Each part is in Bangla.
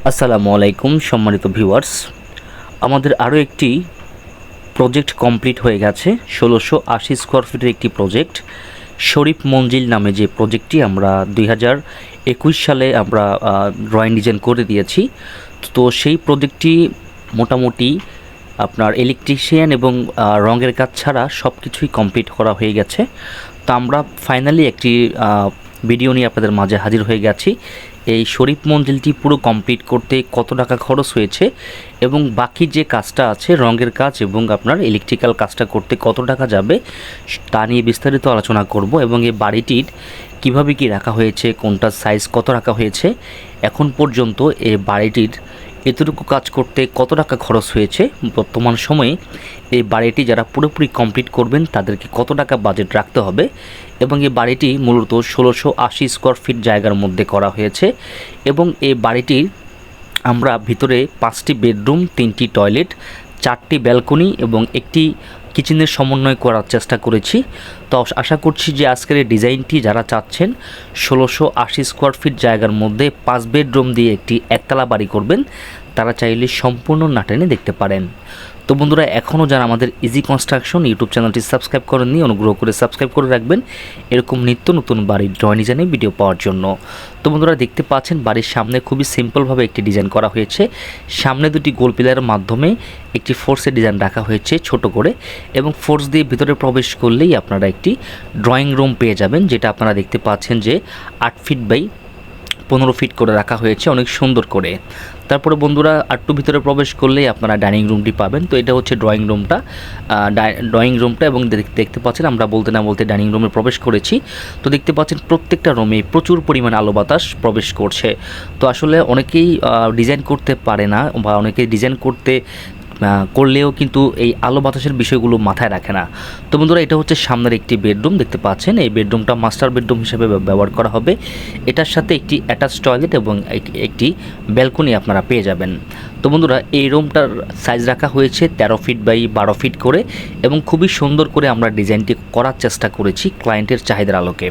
আসসালামু আলাইকুম সম্মানিত ভিউয়ার্স, আমাদের আরও একটি প্রজেক্ট কমপ্লিট হয়ে গেছে। 1680 স্কোয়ার ফিটের একটি প্রজেক্ট, শরীফ মঞ্জিল নামে যে প্রজেক্টটি আমরা 2021 সালে আমরা ড্রয়িং ডিজাইন করে দিয়েছি। তো সেই প্রজেক্টটি মোটামুটি আপনার ইলেকট্রিশিয়ান এবং রঙের কাজ ছাড়া সব কিছুই কমপ্লিট করা হয়ে গেছে। তো আমরা ফাইনালি একটি ভিডিও নিয়ে আপনাদের মাঝে হাজির হয়ে গেছি। এই শরীফ মঞ্জিলটি পুরো কমপ্লিট করতে কত টাকা খরচ হয়েছে এবং বাকি যে কাজটা আছে রঙের কাজ এবং আপনার ইলেকট্রিক্যাল কাজটা করতে কত টাকা যাবে তা নিয়ে বিস্তারিত আলোচনা করব এবং এই বাড়িটির কিভাবে কি রাখা হয়েছে, কোনটার সাইজ কত রাখা হয়েছে, এখন পর্যন্ত এই বাড়িটির এতটুকু কাজ করতে কত টাকা খরচ হয়েছে, বর্তমান সময়ে এই বাড়িটি যারা পুরোপুরি কমপ্লিট করবেন তাদেরকে কত টাকা বাজেট রাখতে হবে এবং এই বাড়িটি মূলত 1680 স্কোয়ার ফিট জায়গার মধ্যে করা হয়েছে এবং এই বাড়িটির আমরা ভিতরে 5টি বেডরুম, 3টি টয়লেট, 4টি ব্যালকনি এবং একটি কিচেনের সমন্বয় করার চেষ্টা করেছি। তো আশা করছি যে আজকের এই ডিজাইনটি যারা চাচ্ছেন 1680 স্কোয়ার ফিট জায়গার মধ্যে 5 বেডরুম দিয়ে একটি একতলা বাড়ি করবেন, তারা চাইলে সম্পূর্ণ না টেনে দেখতে পারেন। তো বন্ধুরা, এখনও যারা আমাদের ইজি কনস্ট্রাকশন ইউটিউব চ্যানেলটি সাবস্ক্রাইব করেননি, অনুগ্রহ করে সাবস্ক্রাইব করে রাখবেন এরকম নিত্য নতুন বাড়ির ড্রয়িং ডিজাইনের ভিডিও পাওয়ার জন্য। তো বন্ধুরা, দেখতে পাচ্ছেন বাড়ির সামনে খুবই সিম্পলভাবে একটি ডিজাইন করা হয়েছে। সামনে দুটি গোল পিলারের মাধ্যমে একটি ফোর্সের ডিজাইন রাখা হয়েছে ছোট করে এবং ফোর্স দিয়ে ভিতরে প্রবেশ করলেই আপনারা একটি ড্রয়িং রুম পেয়ে যাবেন, যেটা আপনারা দেখতে পাচ্ছেন যে 8 ফিট বাই 15 ফিট করে রাখা হয়েছে অনেক সুন্দর করে। তারপরে বন্ধুরা, আটটু ভিতরে প্রবেশ করলেই আপনারা ডাইনিং রুমটি পাবেন। তো এটা হচ্ছে ড্রয়িং রুমটা এবং দেখতে পাচ্ছেন আমরা বলতে না বলতে ডাইনিং রুমে প্রবেশ করেছি। তো দেখতে পাচ্ছেন প্রত্যেকটা রুমে প্রচুর পরিমাণ আলো বাতাস প্রবেশ করছে। তো আসলে অনেকেই ডিজাইন করতে পারে না বা অনেকেই ডিজাইন করলেও কিন্তু এই আলো বাতাসের বিষয়গুলো মাথায় রাখে না। তো বন্ধুরা, এটা হচ্ছে সামনের একটি বেডরুম দেখতে পাচ্ছেন। এই বেডরুমটা মাস্টার বেডরুম হিসেবে ব্যবহার করা হবে। এটার সাথে একটি অ্যাটাচ টয়লেট এবং একটি ব্যালকনি আপনারা পেয়ে যাবেন। তো বন্ধুরা, এই রুমটার সাইজ রাখা হয়েছে 13 ফিট বাই 12 ফিট করে এবং খুবই সুন্দর করে আমরা ডিজাইনটি করার চেষ্টা করেছি ক্লায়েন্টের চাহিদার আলোকে।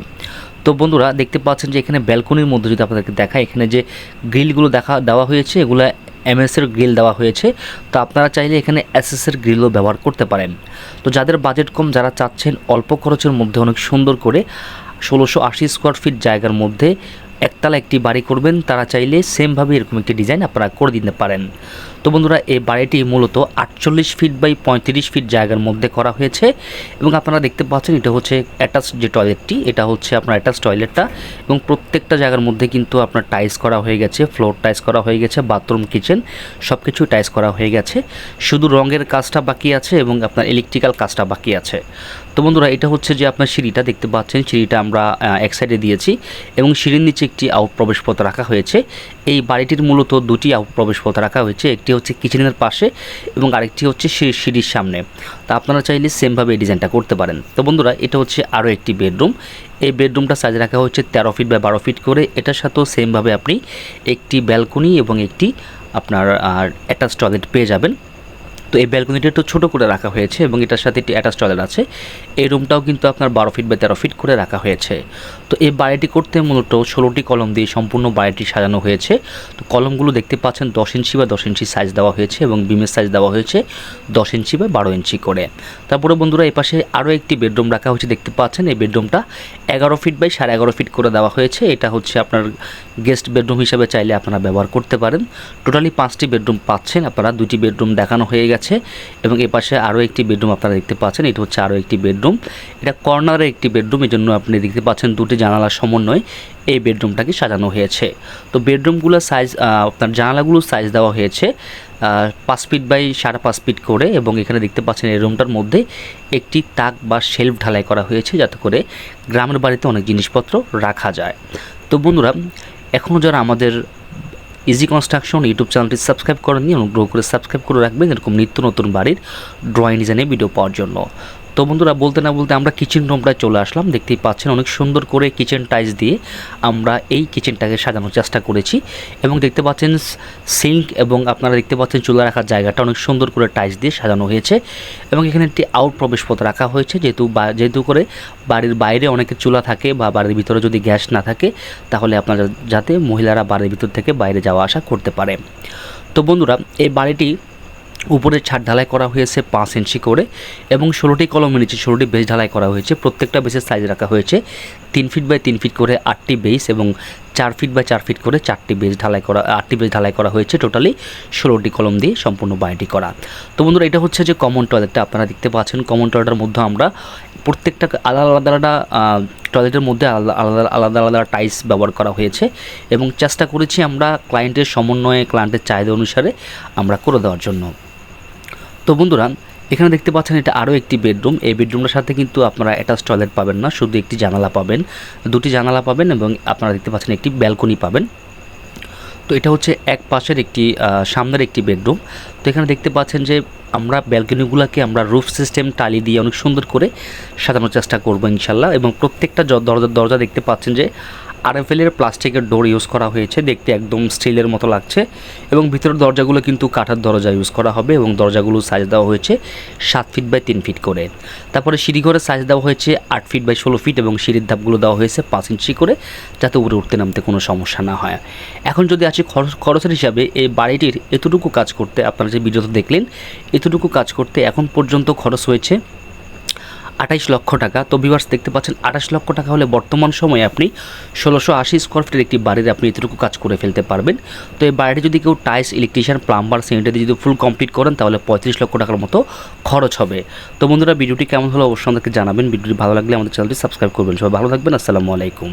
তো বন্ধুরা, দেখতে পাচ্ছেন যে এখানে ব্যালকনির মধ্যে যদি আপনাদেরকে দেখায়, এখানে যে গ্রিলগুলো দেওয়া হয়েছে এগুলো এমএসের গ্রিল দেওয়া হয়েছে। তো আপনারা চাইলে এখানে এসএসের গ্রিলও ব্যবহার করতে পারেন। তো যাদের বাজেট কম, যারা চাচ্ছেন অল্প খরচের মধ্যে অনেক সুন্দর করে 1680 স্কোয়ার ফিট জায়গার মধ্যে একতলা একটি বাড়ি করবেন, তারা চাইলে সেমভাবে এরকম একটি ডিজাইন আপনারা করে দিতে পারেন। তো বন্ধুরা, এই বাড়িটি মূলত 48 ফিট বাই 35 ফিট জায়গার মধ্যে করা হয়েছে এবং আপনারা দেখতে পাচ্ছেন এটা হচ্ছে অ্যাটাচ যে টয়লেটটি, এটা হচ্ছে আপনার অ্যাটাচ টয়লেটটা এবং প্রত্যেকটা জায়গার মধ্যে কিন্তু আপনার টাইলস করা হয়ে গেছে, ফ্লোর টাইলস করা হয়ে গেছে, বাথরুম কিচেন সব কিছু টাইলস করা হয়ে গেছে। শুধু রঙের কাজটা বাকি আছে এবং আপনার ইলেকট্রিক্যাল কাজটা বাকি আছে। তো বন্ধুরা, এটা হচ্ছে যে আপনার সিঁড়িটা দেখতে পাচ্ছেন, সিঁড়িটা আমরা এক সাইডে দিয়েছি এবং সিঁড়ির নিচে একটি আউট প্রবেশপথ রাখা হয়েছে। এই বাড়িটির মূলত দুটি আউট প্রবেশপথ রাখা হয়েছে, একটি হচ্ছে কিচেনের পাশে এবং আরেকটি হচ্ছে সিঁড়ির সামনে। তা আপনারা চাইলে সেমভাবে এই ডিজাইনটা করতে পারেন। তো বন্ধুরা, এটা হচ্ছে আরও একটি বেডরুম। এই বেডরুমটা সাইজ রাখা হচ্ছে 13 ফিট বাই 12 ফিট করে। এটার সাথেও সেমভাবে আপনি একটি ব্যালকনি এবং একটি আপনার অ্যাটাচ টয়লেট পেয়ে যাবেন। তো এই ব্যালকনিটা একটু ছোটো করে রাখা হয়েছে এবং এটার সাথে একটি অ্যাটাচ টয়লেট আছে। এই রুমটাও কিন্তু আপনার 12 ফিট বাই 13 ফিট করে রাখা হয়েছে। তো এই বাড়িটি করতে মূলত 16টি কলম দিয়ে সম্পূর্ণ বাড়িটি সাজানো হয়েছে। তো কলমগুলো দেখতে পাচ্ছেন 10 ইঞ্চি বা 10 ইঞ্চি সাইজ দেওয়া হয়েছে এবং বিমের সাইজ দেওয়া হয়েছে 10 ইঞ্চি বা 12 ইঞ্চি করে। তারপরে বন্ধুরা, এই পাশে আরও একটি বেডরুম রাখা হয়েছে দেখতে পাচ্ছেন। এই বেডরুমটা 11 ফিট বাই 11.5 ফিট করে দেওয়া হয়েছে। এটা হচ্ছে আপনার গেস্ট বেডরুম হিসাবে চাইলে আপনারা ব্যবহার করতে পারেন। টোটালি 5টি বেডরুম পাচ্ছেন আপনারা, 2টি বেডরুম দেখানো হয়ে গেছে এবং এই পাশে আরও একটি বেডরুম আপনারা দেখতে পাচ্ছেন। এটা হচ্ছে আরও একটি বেডরুম, এটা কর্নারে একটি বেডরুম, এই জন্য আপনি দেখতে পাচ্ছেন দুটি জানালার সমন্বয়ে এই বেডরুমটাকে সাজানো হয়েছে। তো বেডরুমগুলোর সাইজ আপনার জানালাগুলোর সাইজ দেওয়া হয়েছে 5 ফিট বাই 5.5 ফিট করে এবং এখানে দেখতে পাচ্ছেন এই রুমটার মধ্যে একটি তাক বা শেলফ ঢালাই করা হয়েছে যাতে করে গ্রামের বাড়িতে অনেক জিনিসপত্র রাখা যায়। তো বন্ধুরা, এখনও যারা আমাদের ইজি কনস্ট্রাকশন ইউটিউব চ্যানেলটি সাবস্ক্রাইব করেননি, অনুগ্রহ করে সাবস্ক্রাইব করে রাখবেন এরকম নিত্য নতুন বাড়ির ড্রয়িং ডিজাইনের ভিডিও পাওয়ার জন্য। তো বন্ধুরা বলতে না বলতে আমরা কিচেন রুমটায় চলে আসলাম। দেখতেই পাচ্ছেন অনেক সুন্দর করে কিচেন টাইলস দিয়ে আমরা এই কিচেনটাকে সাজানোর চেষ্টা করেছি এবং দেখতে পাচ্ছেন সিঙ্ক এবং আপনারা দেখতে পাচ্ছেন চুলা রাখার জায়গাটা অনেক সুন্দর করে টাইলস দিয়ে সাজানো হয়েছে এবং এখানে একটি আউট প্রবেশপথ রাখা হয়েছে, যেহেতু করে বাড়ির বাইরে অনেকের চুলা থাকে বা বাড়ির ভিতরে যদি গ্যাস না থাকে তাহলে আপনারা যাতে মহিলারা বাড়ির ভিতর থেকে বাইরে যাওয়া আসা করতে পারে। তো বন্ধুরা এই বাড়িটি উপরে ছাদ ঢালাই করা হয়েছে 5 ইঞ্চি করে এবং 16টি কলমের নিচে 16টি বেস ঢালাই করা হয়েছে। প্রত্যেকটা বেসের সাইজ রাখা হয়েছে 3 ফিট বাই 3 ফিট করে 8টি বেস এবং 4 ফিট বাই 4 ফিট করে 8টি বেস ঢালাই করা হয়েছে। টোটালি 16টি কলম দিয়ে সম্পূর্ণ বাড়িটি করা। তো বন্ধুরা এটা হচ্ছে যে কমন টয়লেটটা আপনারা দেখতে পাচ্ছেন। কমন টয়লেটের মধ্যে আমরা প্রত্যেকটা আলাদা টয়লেটের মধ্যে আলাদা টাইলস ব্যবহার করা হয়েছে এবং চেষ্টা করেছি আমরা ক্লায়েন্টের সমন্বয়ে ক্লায়েন্টের চাহিদা অনুসারে আমরা করে দেওয়ার জন্য। তো বন্ধুরা এখানে দেখতে পাচ্ছেন এটা আরও একটি বেডরুম। এই বেডরুমটার সাথে কিন্তু আপনারা অ্যাটাচ টয়লেট পাবেন না, শুধু একটি জানালা পাবেন, 2টি জানালা পাবেন এবং আপনারা দেখতে পাচ্ছেন একটি ব্যালকনি পাবেন। তো এটা হচ্ছে এক পাশের একটি সামনের একটি বেডরুম। তো এখানে দেখতে পাচ্ছেন যে আমরা ব্যালকনিগুলোকে আমরা রুফ সিস্টেম টালি দিয়ে অনেক সুন্দর করে সাজানোর চেষ্টা করবো ইনশাল্লাহ। এবং প্রত্যেকটা দরজা দেখতে পাচ্ছেন যে আরএফএলের প্লাস্টিকের ডোর ইউজ করা হয়েছে, দেখতে একদম স্টিলের মতো লাগছে এবং ভিতরের দরজাগুলো কিন্তু কাঠের দরজা ইউজ করা হবে এবং দরজাগুলো সাইজ দেওয়া হয়েছে 7 ফিট বাই 3 ফিট করে। তারপরে সিঁড়িঘরের সাইজ দেওয়া হয়েছে 8 ফিট বাই 16 ফিট এবং সিঁড়ির ধাপগুলো দেওয়া হয়েছে 5 ইঞ্চি করে, যাতে উপরে উঠতে নামতে কোনো সমস্যা না হয়। এখন যদি আসি খরচের হিসাবে, এই বাড়িটির এতটুকু কাজ করতে আপনারা যে ভিডিওতে দেখলেন এতটুকু কাজ করতে এখন পর্যন্ত খরচ হয়েছে 28 লক্ষ টাকা। তো ভিউয়ার্স দেখতে পাচ্ছেন 28 লক্ষ টাকা হলে বর্তমান সময়ে আপনি 1680 স্কোয়ার ফিটের একটি বাড়িতে আপনি এতটুকু কাজ করে ফেলতে পারবেন। তো এই বাড়িটি যদি কেউ টাইলস, ইলেকট্রিশিয়ান, প্লাম্বার, সেনিটারি যদি ফুল কমপ্লিট করেন তাহলে 35 লক্ষ টাকার মতো খরচ হবে। তো বন্ধুরা ভিডিওটি কেমন হলো অবশ্যই আমাদেরকে জানাবেন। ভিডিওটি ভালো লাগলে আমাদের চ্যানেলটি সাবস্ক্রাইব করবেন। সবাই ভালো থাকবেন। আসসালামু আলাইকুম।